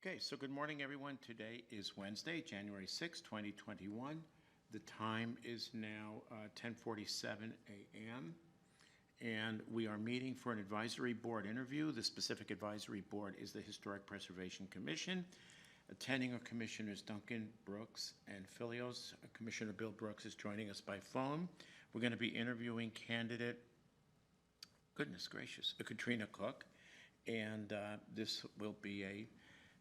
Okay, so good morning, everyone. Today is Wednesday, January 6, 2021. The time is now 10:47 a.m., and we are meeting for an advisory board interview. The specific advisory board is the Historic Preservation Commission. Attending are Commissioners Duncan, Brooks, and Fillios. Commissioner Bill Brooks is joining us by phone. We're going to be interviewing candidate, goodness gracious, Katrina Cook, and this will be a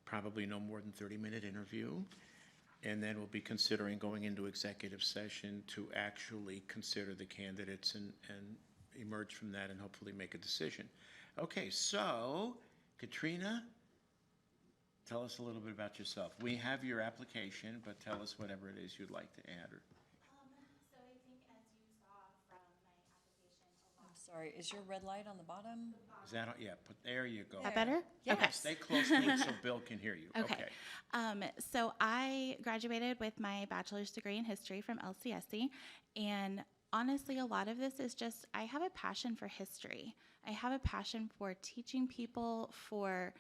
probably no more than 30-minute interview, and then we'll be considering going into executive session to actually consider the candidates and emerge from that and hopefully make a decision. Okay, so Katrina, tell us a little bit about yourself. We have your application, but tell us whatever it is you'd like to add. So I think as you saw from my application, I'm sorry, is your red light on the bottom? Is that, yeah, there you go. Is that better? Yes. Okay. Stay close to it so Bill can hear you. Okay. So I graduated with my bachelor's degree in history from LCSC, and honestly, a lot of this is just I have a passion for history. I have a passion for teaching people, for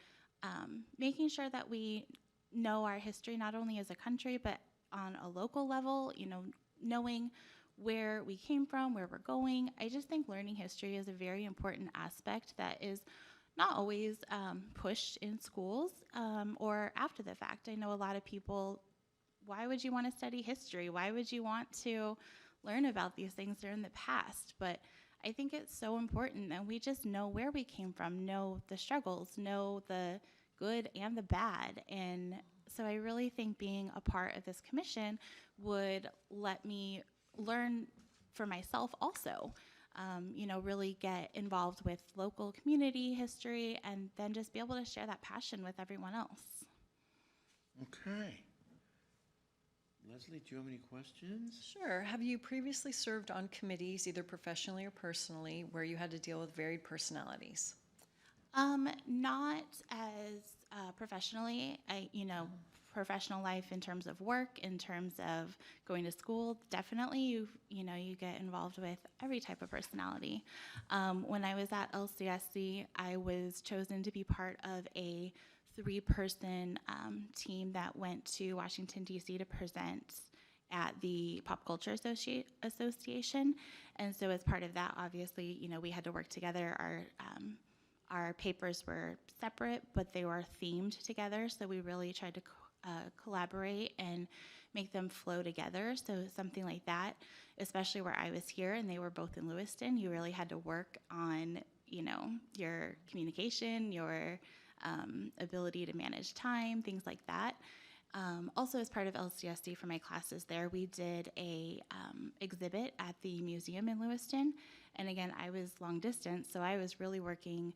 making sure that we know our history not only as a country, but on a local level, knowing where we came from, where we're going. I just think learning history is a very important aspect that is not always pushed in schools or after the fact. I know a lot of people, why would you want to study history? Why would you want to learn about these things that are in the past? But I think it's so important that we just know where we came from, know the struggles, know the good and the bad. And so I really think being a part of this commission would let me learn for myself also, really get involved with local community history and then just be able to share that passion with everyone else. Okay. Leslie, do you have any questions? Sure. Have you previously served on committees, either professionally or personally, where you had to deal with varied personalities? Not as professionally. Professional life in terms of work, in terms of going to school, definitely you get involved with every type of personality. When I was at LCSC, I was chosen to be part of a 3-person team that went to Washington, D.C. to present at the Pop Culture Association. And so as part of that, obviously, we had to work together. Our papers were separate, but they were themed together, so we really tried to collaborate and make them flow together. So something like that, especially where I was here and they were both in Lewiston, you really had to work on, your communication, your ability to manage time, things like that. Also, as part of LCSD for my classes there, we did a exhibit at the museum in Lewiston. And again, I was long distance, so I was really working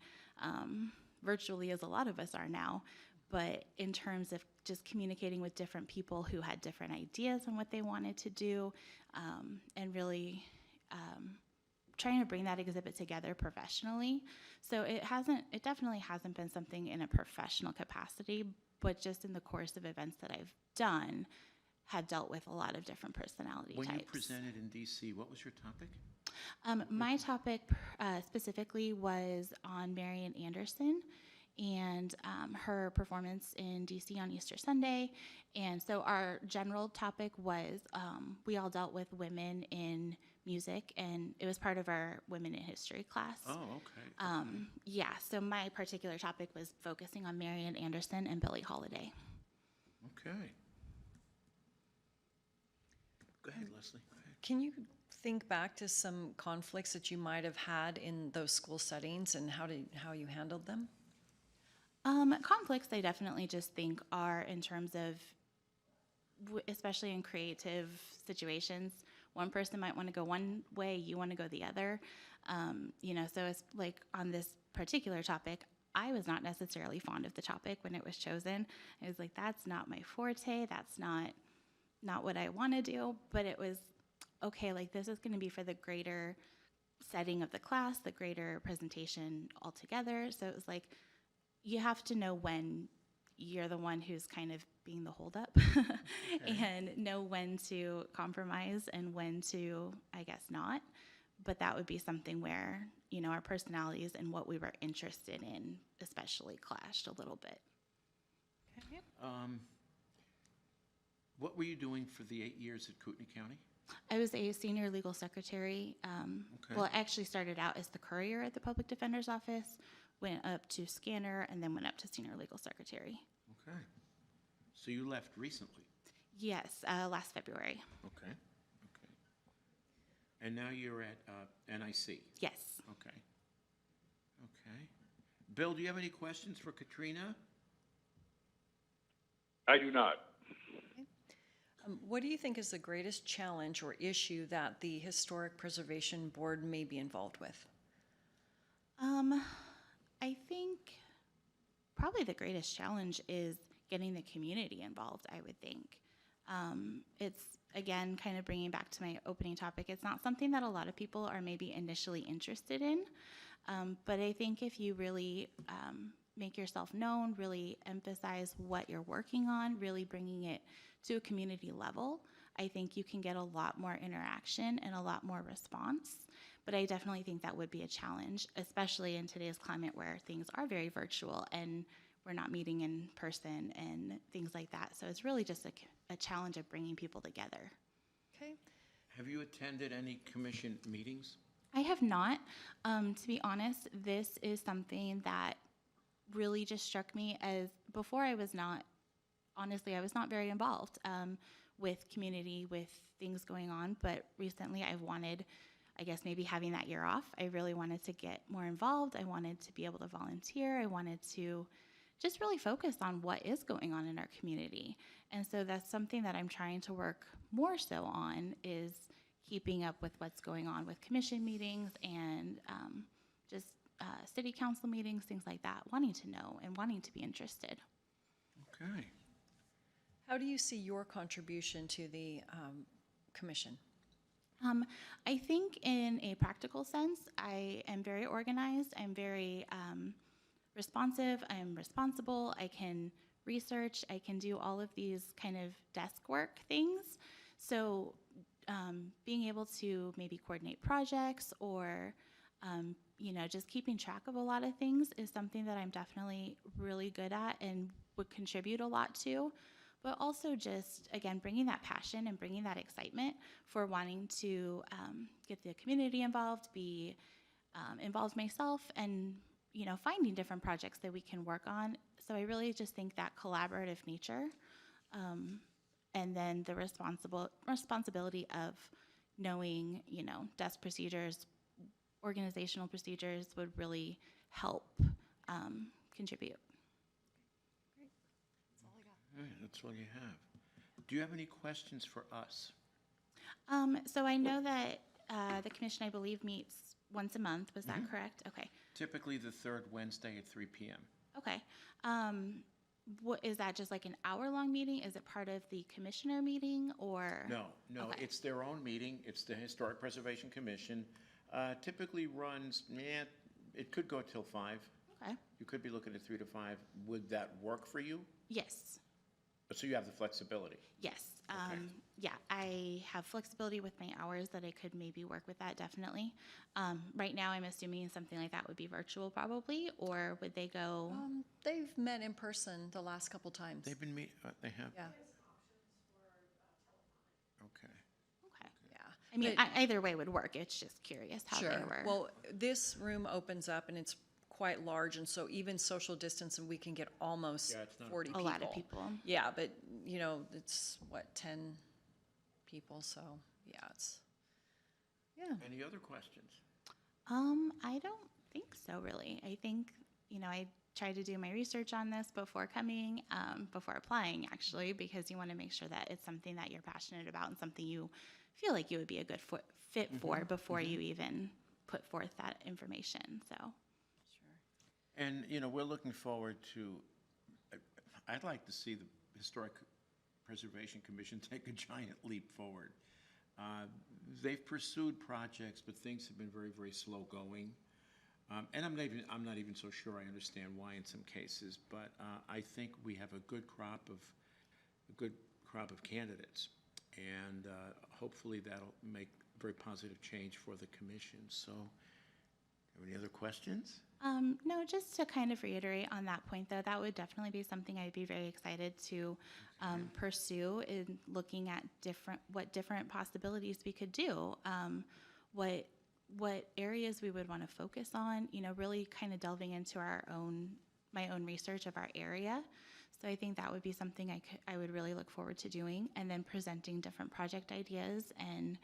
virtually, as a lot of us are now. But in terms of just communicating with different people who had different ideas on what they wanted to do, and really trying to bring that exhibit together professionally. So it definitely hasn't been something in a professional capacity, but just in the course of events that I've done, had dealt with a lot of different personality types. When you presented in D.C., what was your topic? My topic specifically was on Marian Anderson and her performance in DC on Easter Sunday. And so our general topic was we all dealt with women in music, and it was part of our Women in History class. Oh, okay. Yeah, so my particular topic was focusing on Marian Anderson and Billie Holiday. Okay. Go ahead, Leslie. Go ahead. Can you think back to some conflicts that you might have had in those school settings and how you handled them? Conflicts, I definitely just think are in terms of, especially in creative situations, one person might want to go one way, you want to go the other. So it's like on this particular topic, I was not necessarily fond of the topic when it was chosen. I was like, that's not my forte, that's not what I want to do, but it was, okay, like this is going to be for the greater setting of the class, the greater presentation altogether. So it was like, you have to know when you're the one who's kind of being the holdup and know when to compromise and when to, I guess, not. But that would be something where, our personalities and what we were interested in especially clashed a little bit. What were you doing for the 8 years at Kootenai County? I was a senior legal secretary. Okay. Well, I actually started out as the courier at the public defender's office, went up to scanner, and then went up to senior legal secretary. Okay. So you left recently? Yes, last February. Okay. Okay. And now you're at NIC? Yes. Okay. Okay. Bill, do you have any questions for Katrina? I do not. What do you think is the greatest challenge or issue that the Historic Preservation Board may be involved with? I think probably the greatest challenge is getting the community involved, I would think. It's, again, kind of bringing back to my opening topic, it's not something that a lot of people are maybe initially interested in, but I think if you really make yourself known, really emphasize what you're working on, really bringing it to a community level, I think you can get a lot more interaction and a lot more response. But I definitely think that would be a challenge, especially in today's climate where things are very virtual and we're not meeting in person and things like that. So it's really just a challenge of bringing people together. Okay. Have you attended any commission meetings? I have not. To be honest, this is something that really just struck me as before I was not very involved with community, with things going on, but recently I've wanted, I guess maybe having that year off, I really wanted to get more involved. I wanted to be able to volunteer. I wanted to just really focus on what is going on in our community. And so that's something that I'm trying to work more so on, is keeping up with what's going on with commission meetings and just city council meetings, things like that, wanting to know and wanting to be interested. Okay. How do you see your contribution to the commission? I think in a practical sense, I am very organized. I'm very responsive. I'm responsible. I can research. I can do all of these kind of desk work things. So being able to maybe coordinate projects or, just keeping track of a lot of things is something that I'm definitely really good at and would contribute a lot to. But also just, again, bringing that passion and bringing that excitement for wanting to get the community involved, be involved myself, and, finding different projects that we can work on. So I really just think that collaborative nature and then the responsibility of knowing, desk procedures, organizational procedures would really help contribute. All right, that's all you have. Do you have any questions for us? So I know that the commission, I believe, meets once a month. Was that correct? Okay. Typically the third Wednesday at 3 p.m. Okay. What is that? Just like an hour-long meeting? Is it part of the commissioner meeting or? No, Okay. It's their own meeting. It's the Historic Preservation Commission. Typically runs, it could go till 5. Okay. You could be looking at 3 to 5. Would that work for you? Yes. So you have the flexibility. Yes. Okay. Yeah, I have flexibility with my hours that I could maybe work with that, definitely. Right now, I'm assuming something like that would be virtual probably, or would they go? They've met in person the last couple times. They've been they have? Yeah, Okay. Okay. yeah. I mean, But- either way would work. It's just curious how they were. Well, this room opens up and it's quite large, and so even social distance, and we can get almost Yeah, it's not a 40 a people. lot of people. Yeah, but, it's, 10 people, so, yeah, it's, yeah. Any other questions? I don't think so, really. I think, I tried to do my research on this before coming, before applying, actually, because you want to make sure that it's something that you're passionate about and something you feel like you would be a good fit for before you even put forth that information, so. And, we're looking forward to, I'd like to see the Historic Preservation Commission take a giant leap forward. They've pursued projects, but things have been very, very slow going. And I'm not even so sure I understand why in some cases, but I think we have a good crop of candidates, and hopefully that'll make very positive change for the commission. So Any other questions? No, just to kind of reiterate on that point, though, that would definitely be something I'd be very excited to pursue in looking at what different possibilities we could do, what areas we would want to focus on. Really kind of delving into my own research of our area. So I think that would be something I would really look forward to doing, and then presenting different project ideas and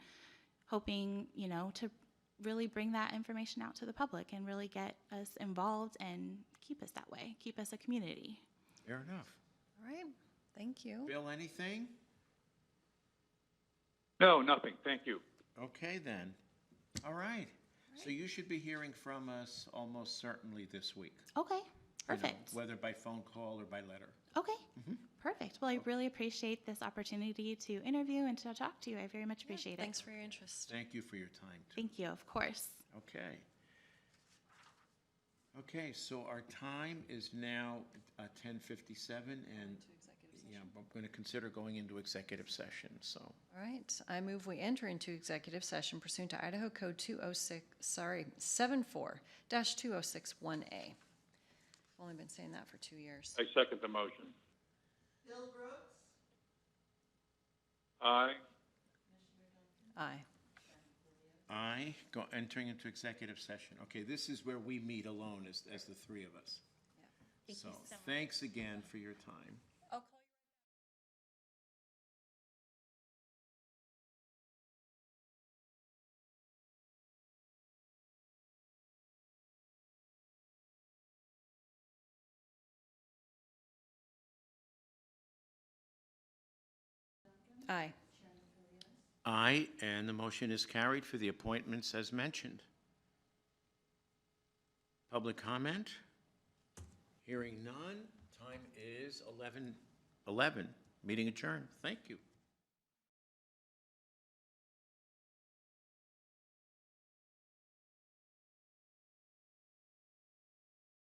hoping, to really bring that information out to the public and really get us involved and keep us that way, keep us a community. Fair enough. All right, thank you. Bill, anything? No, nothing. Thank you. Okay, then. All right. So you should be hearing from us almost certainly this week. Okay, You know, perfect. whether by phone call or by letter. Okay, perfect. Well, I really appreciate this opportunity to interview and to talk to you. I very much appreciate it. Thanks for your interest. Thank you for your time, too. Thank you, of course. Okay. Okay, so our time is now 10:57, and yeah, I'm going to consider going into executive session, so. All right, I move we enter into executive session pursuant to Idaho Code 74-206-1A. I've only been saying that for 2 years. I second the motion. Bill Brooks, Aye. Aye. I go entering into executive session. Okay, this is where we meet alone as the three of us. Thank So you so much. thanks again for your time. I'll call you. Aye. Aye, and the motion is carried for the appointments as mentioned. Public comment? Hearing none. Time is 11:11. Meeting adjourned. Thank you.